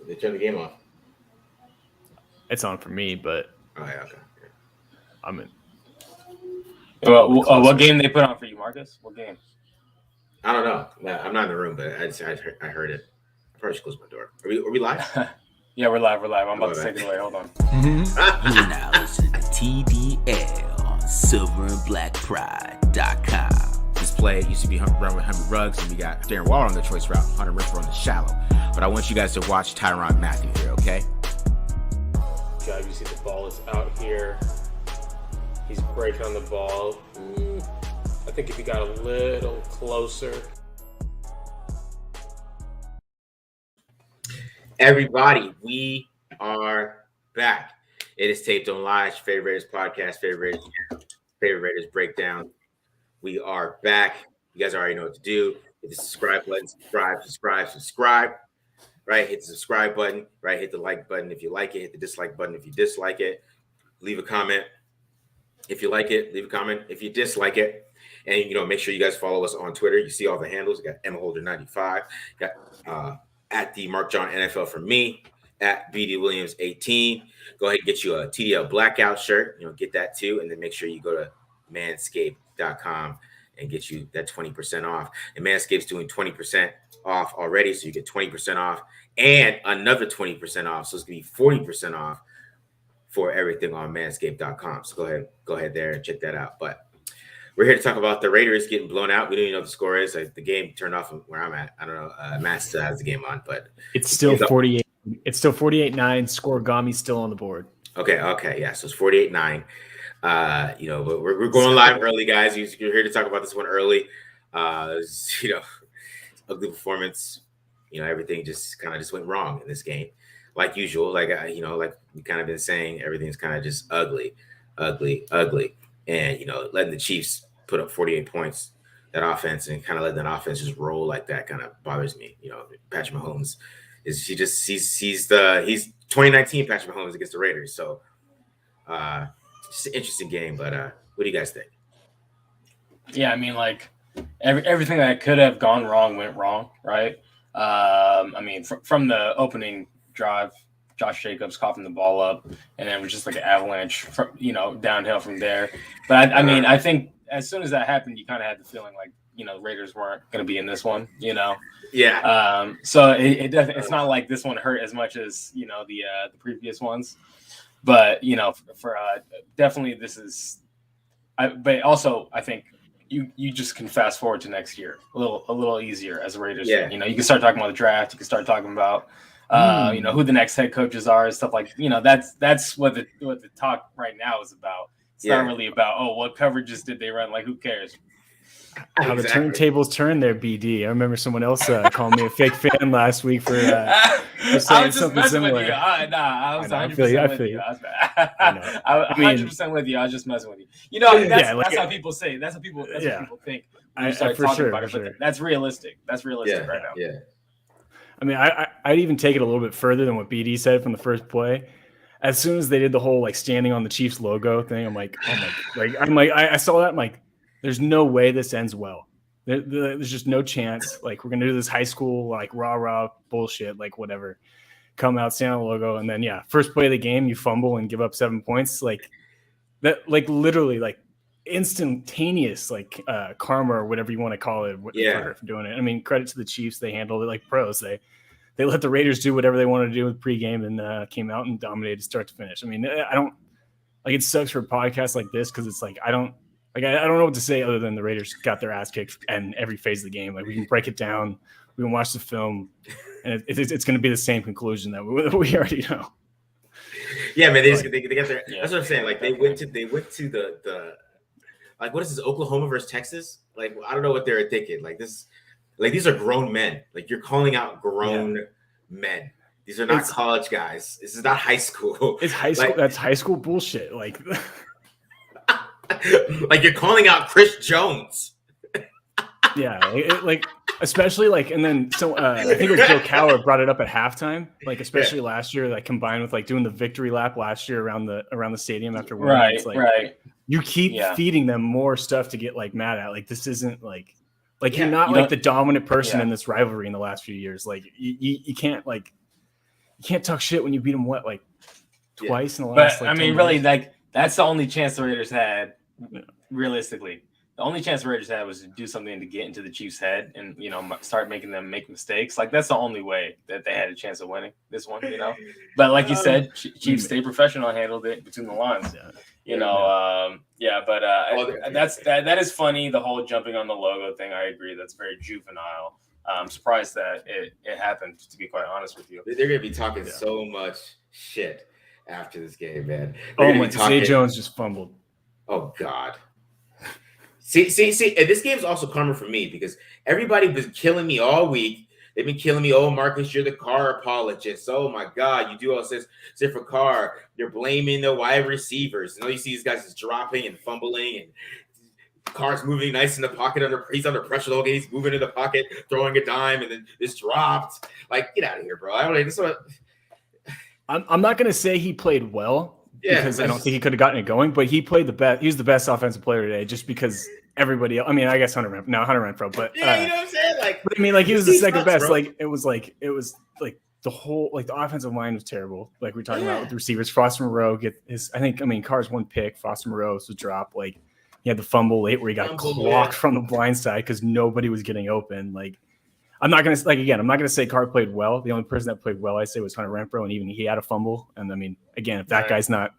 They turned the game off. It's on for me, but Oh yeah, okay. I'm in. What game they put on for you, Marcus? What game? I don't know. I'm not in the room, but I heard it. I probably should close my door. Are we live? Yeah, we're live. I'm about to take it away. Hold on. You're now listening to TDL on silverandblackpride.com. This play used to be run with Henry Ruggs, and we got Darren Waller on the choice route, Hunter Ripper on the shallow. But I want you guys to watch Tyrann Mathieu here, okay? You see the ball is out here. He's breaking on the ball. I think if he got a little closer. Everybody, we are back. It is Taped on Live, favorite Raiders podcast, favorite Raiders breakdown. We are back. You guys already know what to do. Hit the subscribe button, subscribe. Right? Hit the subscribe button, right? Hit the like button if you like it. Hit the dislike button if you dislike it. Leave a comment if you like it. Leave a comment if you dislike it. And, make sure you guys follow us on Twitter. You see all the handles. You got MHolder95. Got at the MarcJohnNFL for me. At BD Williams 18. Go ahead and get you a TDL blackout shirt. Get that too. And then make sure you go to manscaped.com and get you that 20% off. And Manscaped's doing 20% off already. So you get 20% off and another 20% off. So it's going to be 40% off for everything on manscaped.com. So go ahead there and check that out. But we're here to talk about the Raiders getting blown out. We don't even know what the score is. The game turned off from where I'm at. I don't know. Matt still has the game on, but it's still 48. It's still 48-9. Scoregami's still on the board. Okay. Yeah. So it's 48-9. But we're going live early, guys. You're here to talk about this one early. Ugly performance. Everything just kind of just went wrong in this game, like usual. Like we kind of been saying, everything's kind of just ugly. And letting the Chiefs put up 48 points, that offense, and kind of letting that offense just roll like that kind of bothers me. Patrick Mahomes he's 2019 Patrick Mahomes against the Raiders. So just an interesting game. But what do you guys think? Yeah, I mean, like everything that could have gone wrong went wrong, right? From the opening drive, Josh Jacobs coughing the ball up, and then it was just like an avalanche from downhill from there. But I think as soon as that happened, you kind of had the feeling like the Raiders weren't going to be in this one. Yeah. So it's not like this one hurt as much as the previous ones, but for definitely this is. But also I think you just can fast forward to next year a little easier as a Raiders fan. You can start talking about the draft. You can start talking about who the next head coaches are and stuff like that's what the talk right now is about. It's not really about what coverages did they run. Like, who cares? How the turntables turn there, BD. I remember someone else calling me a fake fan last week for saying something similar. With you. I was 100% with you. I was 100% with you. I was just messing with you. That's how people say. That's what people think. When you start talking about it, but that's realistic. That's realistic right now. Yeah. I mean, I'd even take it a little bit further than what BD said from the first play. As soon as they did the whole standing on the Chiefs logo thing, I'm like, I saw that. I'm like, there's no way this ends well. There's just no chance. We're gonna do this high school rah bullshit, whatever. Come out, stand on the logo, and then first play of the game, you fumble and give up 7 points. Literally instantaneous karma or whatever you want to call it for doing it. I mean, credit to the Chiefs, they handled it like pros. They let the Raiders do whatever they wanted to do with pregame and came out and dominated start to finish. I mean, I don't it sucks for a podcast like this because it's I don't know what to say other than the Raiders got their ass kicked in every phase of the game. We can break it down, we can watch the film, and it's going to be the same conclusion that we already know. Yeah, man, they got their. That's what I'm saying. They went to the what is this, Oklahoma versus Texas? I don't know what they're thinking. These are grown men. You're calling out grown men. These are not college guys. This is not high school. It's high school. That's high school bullshit. You're calling out Chris Jones. Especially and then I think it was Joe Cowher brought it up at halftime. Especially last year, combined with doing the victory lap last year around the stadium after winning. Right. You keep feeding them more stuff to get mad at. This isn't you're not the dominant person in this rivalry in the last few years. You can't you can't talk shit when you beat them twice in the last. But I mean, really, that's the only chance the Raiders had. Realistically, the only chance the Raiders had was to do something to get into the Chiefs' head and start making them make mistakes. Like that's the only way that they had a chance of winning this one. But like you said, Chiefs stay professional and handled it between the lines. That is funny. The whole jumping on the logo thing. I agree. That's very juvenile. I'm surprised that it happened, to be quite honest with you. They're going to be talking so much shit after this game, man. Zay Jones just fumbled. Oh, God. See, and this game's also karma for me because everybody was killing me all week. They've been killing me. Oh, Marcus, you're the Carr apologist. Oh, my God. You do all this for Carr. You're blaming the wide receivers. You see these guys just dropping and fumbling and Carr's moving nice in the pocket. He's under pressure the whole game. He's moving in the pocket, throwing a dime, and then this dropped. Like, get out of here, bro. I'm not going to say he played well because I don't think he could have gotten it going, but he played the best. He was the best offensive player today just because everybody else. I mean, I guess Hunter Renfrow, but you know what I'm saying? But I mean, he was the second best. Bro. It was the whole the offensive line was terrible. Like we're talking about with the receivers. Foster Moreau Carr's one pick. Foster Moreau was a drop. He had the fumble late where he got clocked from the blind side because nobody was getting open. I'm not gonna say Carr played well. The only person that played well, I say, was Hunter Renfrow, and even he had a fumble. And I mean, again, if that guy's not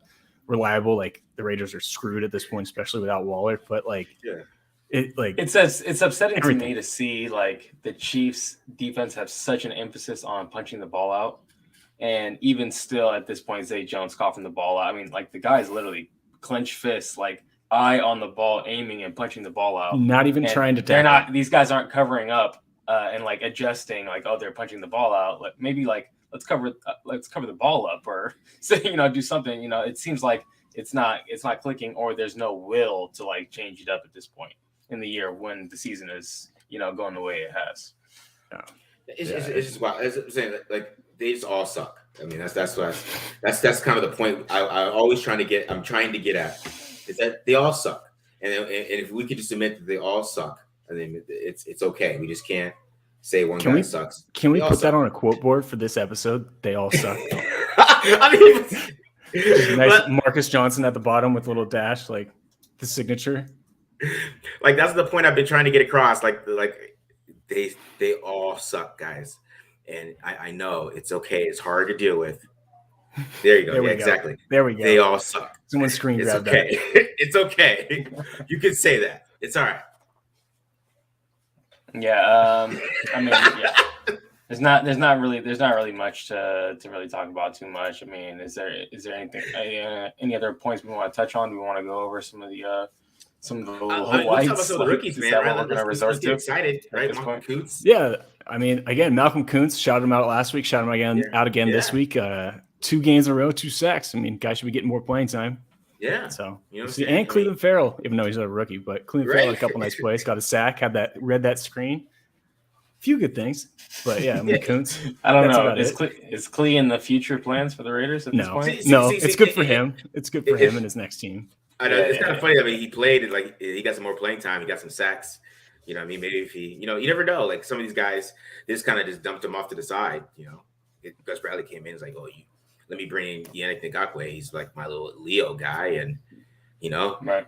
reliable, the Raiders are screwed at this point, especially without Waller. But it's upsetting to me to see the Chiefs defense have such an emphasis on punching the ball out, and even still at this point, Zay Jones coughing the ball out. I mean, the guy's literally clenched fists, eye on the ball, aiming and punching the ball out. Not even trying to tackle. They're not. These guys aren't covering up and adjusting. They're punching the ball out. Maybe let's cover the ball up or do something. It seems like it's not clicking, or there's no will to change it up at this point in the year when the season is going the way it has. It's just wild. As I'm saying, they just all suck. I mean, that's kind of the point I'm trying to get at. Is that they all suck, and if we could just admit that they all suck, I mean, it's okay. We just can't say one guy sucks. Can we put that on a quote board for this episode? They all suck. I mean, nice Marcus Johnson at the bottom with a little dash, the signature. That's the point I've been trying to get across. They all suck, guys, and I know it's okay. It's hard to deal with. There you go. Exactly. There we go. They all suck. Someone screen grab that. It's okay. You can say that. It's all right. Yeah. I mean, There's not really much to really talk about too much. I mean, is there anything any other points we want to touch on? Do we want to go over some of the highlights? Let's talk about some of the rookies, man. Let's get excited, right? Malcolm Kuntz. Yeah, I mean, again, Malcolm Kuntz, shout him out last week, shout him out again this week. 2 games in a row, 2 sacks. I mean, guy should be getting more playing time. Yeah. So, and Cleveland Farrell, even though he's not a rookie, but Cleveland Farrell had a couple nice plays, got a sack, read that screen. Few good things, but yeah, I mean, Kuntz. I don't know. Is Clee in the future plans for the Raiders at this point? It's good for him. It's good for him and his next team. I know it's kind of funny. I mean, he played and he got some more playing time. He got some sacks. You know what I mean? Maybe if he, you never know. Some of these guys, they just kind of just dumped him off to the side. Gus Bradley came in. It's let me bring in Yannick Ngakoue. He's my little Leo guy, and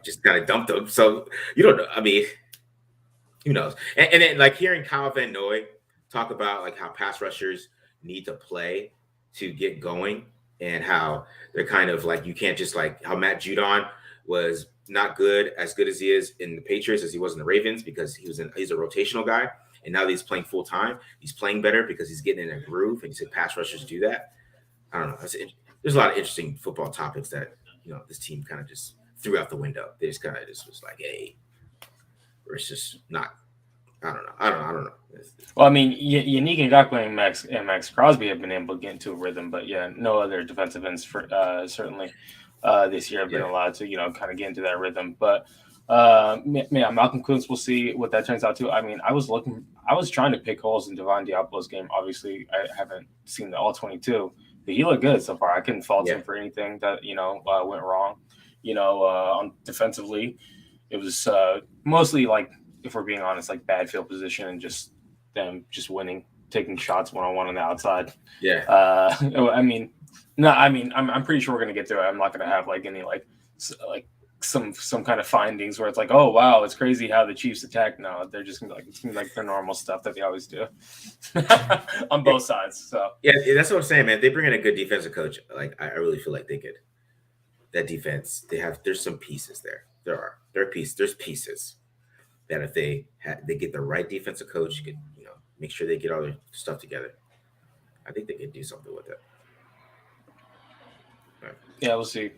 just kind of dumped him. So you don't know. I mean, who knows? And then hearing Kyle Van Noy talk about how pass rushers need to play to get going, and how they're kind of you can't just how Matt Judon was not as good as he is in the Patriots as he was in the Ravens, because he's a rotational guy, and now that he's playing full time, he's playing better because he's getting in a groove, and he said pass rushers do that. I don't know. There's a lot of interesting football topics that this team kind of just threw out the window. They just kind of was hey, or it's just not. I don't know. Well, I mean, Yannick Ngakoue and Max Crosby have been able to get into a rhythm, but no other defensive ends certainly this year have been allowed to kind of get into that rhythm. But Malcolm Kuntz, we'll see what that turns out to. I mean, I was trying to pick holes in Devon Diablo's game. Obviously, I haven't seen the all 22, but he looked good so far. I couldn't fault him for anything that went wrong. On defensively, it was mostly if we're being honest, bad field position and just them winning taking shots one-on-one on the outside. Yeah. I'm pretty sure we're gonna get to it. I'm not gonna have like any like some kind of findings where it's like, oh wow, it's crazy how the Chiefs attack. No, they're just gonna be like, it's gonna be like the normal stuff that they always do on both sides. So yeah, that's what I'm saying, man. If they bring in a good defensive coach, like I really feel like they could. That defense, there's some pieces there. There's pieces that if they get the right defensive coach, could make sure they get all their stuff together. I think they could do something with it. Right. Yeah, we'll see.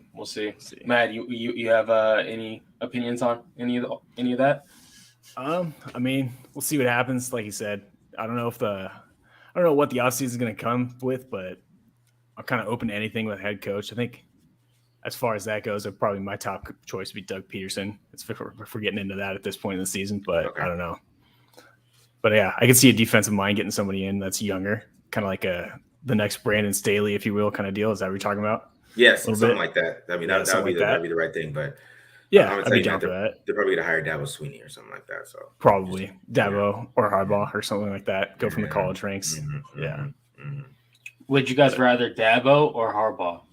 Matt, you have any opinions on any of that? I mean, we'll see what happens. Like you said, I don't know what the offseason is going to come with, but I'm kind of open to anything with head coach. I think as far as that goes, probably my top choice would be Doug Peterson. If we're getting into that at this point in the season, but okay. I don't know. But yeah, I can see a defensive mind getting somebody in that's younger, kind of like the next Brandon Staley, if you will, kind of deal. Is that what you're talking about? Yes, something like that. I mean, that'd be the right thing. But yeah, I'd be down for that. They're probably going to hire Dabo Sweeney or something like that. So probably Dabo or Harbaugh or something like that. Go from the college ranks. Yeah. Would you guys rather Dabo or Harbaugh?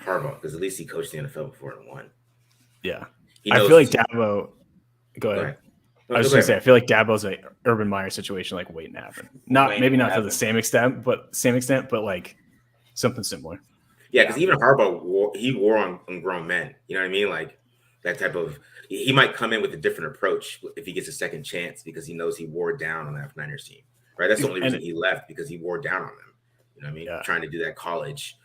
Harbaugh, because at least he coached the NFL before and won. Yeah, I feel like Dabo. Go ahead. I was just gonna say, I feel like Dabo's a Urban Meyer situation, like waiting to happen. Maybe not to the same extent, but like something similar. Yeah, because even Harbaugh wore on grown men. You know what I mean? Like that type of. He might come in with a different approach if he gets a second chance because he knows he wore down on that Niners team. Right. That's the only reason he left, because he wore down on them. You know what I mean? Yeah. Trying to do that college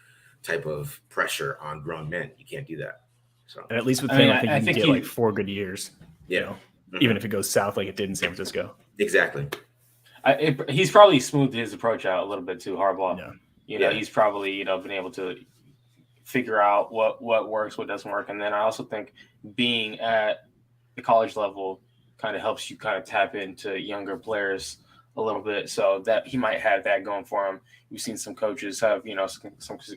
type of pressure on grown men. You can't do that. So, and at least with him, I think you can get like 4 good years. Yeah. Even if it goes south like it did in San Francisco. Exactly. He's probably smoothed his approach out a little bit too, Harbaugh. Yeah. He's probably, been able to figure out what works, what doesn't work. And then I also think being at the college level kind of helps you kind of tap into younger players a little bit, so that he might have that going for him. We've seen some coaches have,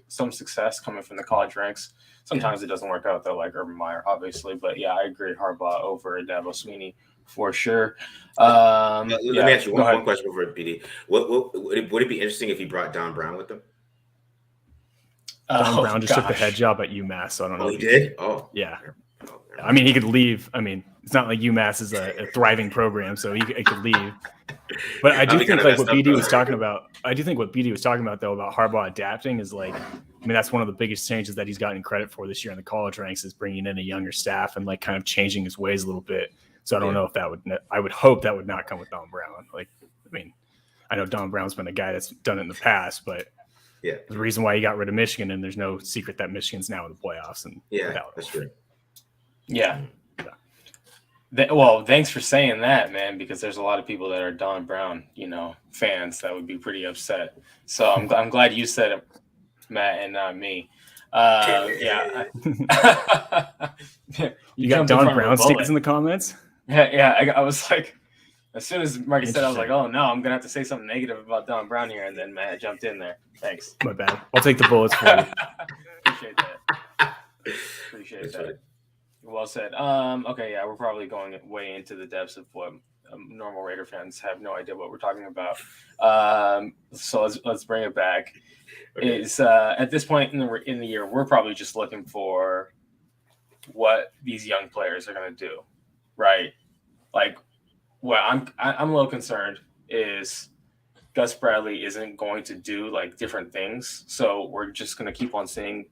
some success coming from the college ranks. Sometimes it doesn't work out though, like Urban Meyer, obviously. But yeah, I agree, Harbaugh over Dabo Sweeney for sure. Let me ask you one question before PD. Would it be interesting if he brought Don Brown with him? Don Brown just took the head job at UMass, so I don't know. Oh, he did? Oh, yeah. I mean, he could leave. I mean, it's not like UMass is a thriving program, so he could leave. But I do think like what BD was talking about. I do think what BD was talking about though about Harbaugh adapting is like, I mean, that's one of the biggest changes that he's gotten credit for this year in the college ranks is bringing in a younger staff and like kind of changing his ways a little bit. So I don't know if that would. I would hope that would not come with Don Brown. Like, I mean, I know Don Brown's been a guy that's done it in the past, but the reason why he got rid of Michigan, and there's no secret that Michigan's now in the playoffs. And that's true. Yeah. Well, thanks for saying that, man, because there's a lot of people that are Don Brown, fans that would be pretty upset. So I'm glad you said it, Matt, and not me. You got Don Brown sticks in the comments? Yeah. I was like, as soon as Marcus said, I was like, oh no, I'm gonna have to say something negative about Don Brown here, and then Matt jumped in there. Thanks. My bad. I'll take the bullets for you. Appreciate that. Well said. Okay, yeah, we're probably going way into the depths of what normal Raider fans have no idea what we're talking about. So let's bring it back. Okay. At this point in the year, we're probably just looking for what these young players are going to do, right? Like, what I'm a little concerned is Gus Bradley isn't going to do like different things, so we're just going to keep on seeing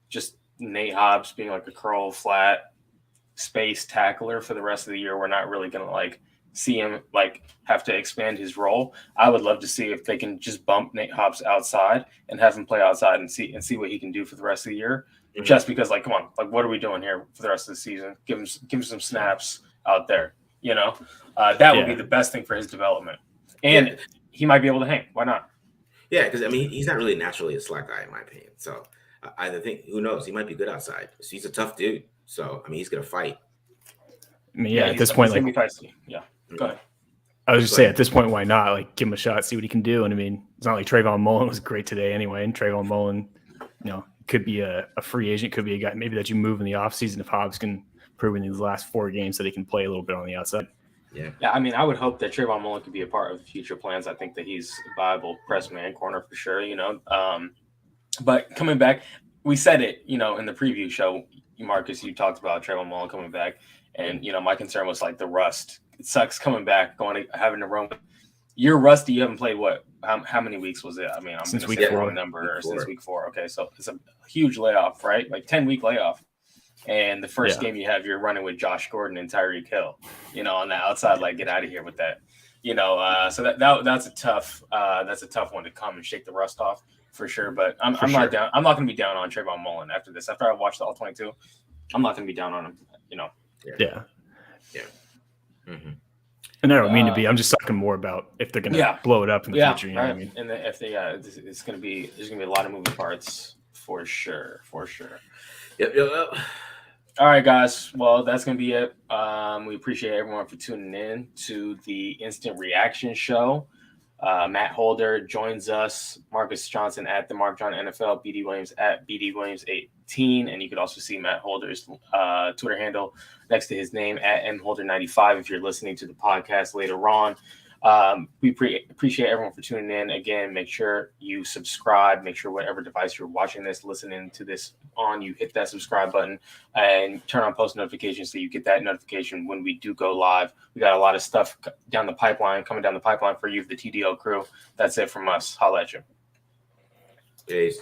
just Nate Hobbs being like a curl flat space tackler for the rest of the year. We're not really going to like see him like have to expand his role. I would love to see if they can just bump Nate Hobbs outside and have him play outside and see what he can do for the rest of the year. Mm-hmm. Just because, like, come on, like, what are we doing here for the rest of the season? Give him some snaps out there. That would be the best thing for his development, and he might be able to hang. Why not? Yeah, because I mean, he's not really naturally a slack guy in my opinion. So I think who knows, he might be good outside. He's a tough dude. So I mean, he's gonna fight. I mean, at this point, like, go ahead. I was just saying, at this point, why not? Like, give him a shot, see what he can do. And I mean, it's not like Trayvon Mullen was great today anyway. And Trayvon Mullen, could be a free agent, could be a guy maybe that you move in the offseason if Hobbs can prove in these last 4 games that he can play a little bit on the outside. Yeah. I mean, I would hope that Trayvon Mullen could be a part of future plans. I think that he's a viable press man corner for sure, you know. But coming back, we said it, you know, in the preview show, Marcus, you talked about Trayvon Mullen coming back. And, you know, my concern was like the rust. It sucks coming back, having to run. You're rusty. You haven't played what? How many weeks was it? I mean, I'm since going week to say 4. a number since week 4. Okay, so it's a huge layoff, right? Like 10-week layoff. And the first game you have, you're running with Josh Gordon and Tyreek Hill, you know, on the outside. Like, get out of here with that, you know. So that's a tough one to come and shake the rust off for sure. But I'm not down. I'm not going to be down on Trayvon Mullen after this. After I watched the all 22, I'm not going to be down on him, you know. Yeah. Mm-hmm. And I don't mean to be. I'm just talking more about if they're going to blow it up in the future. You know what I mean? And if they, it's going to be there's going to be a lot of moving parts for sure. Yep. All right, guys. Well, that's going to be it. We appreciate everyone for tuning in to the Instant Reaction Show. Matt Holder joins us, Marcus Johnson at the MarcJohnNFL, BD Williams at BD Williams18, and you could also see Matt Holder's Twitter handle next to his name at mholder95 if you're listening to the podcast later on. We appreciate everyone for tuning in. Again, make sure you subscribe. Make sure whatever device you're watching this, listening to this on, you hit that subscribe button and turn on post notifications so you get that notification when we do go live. We got a lot of stuff coming down the pipeline for you, the TDL crew. That's it from us. Holla at you. Peace.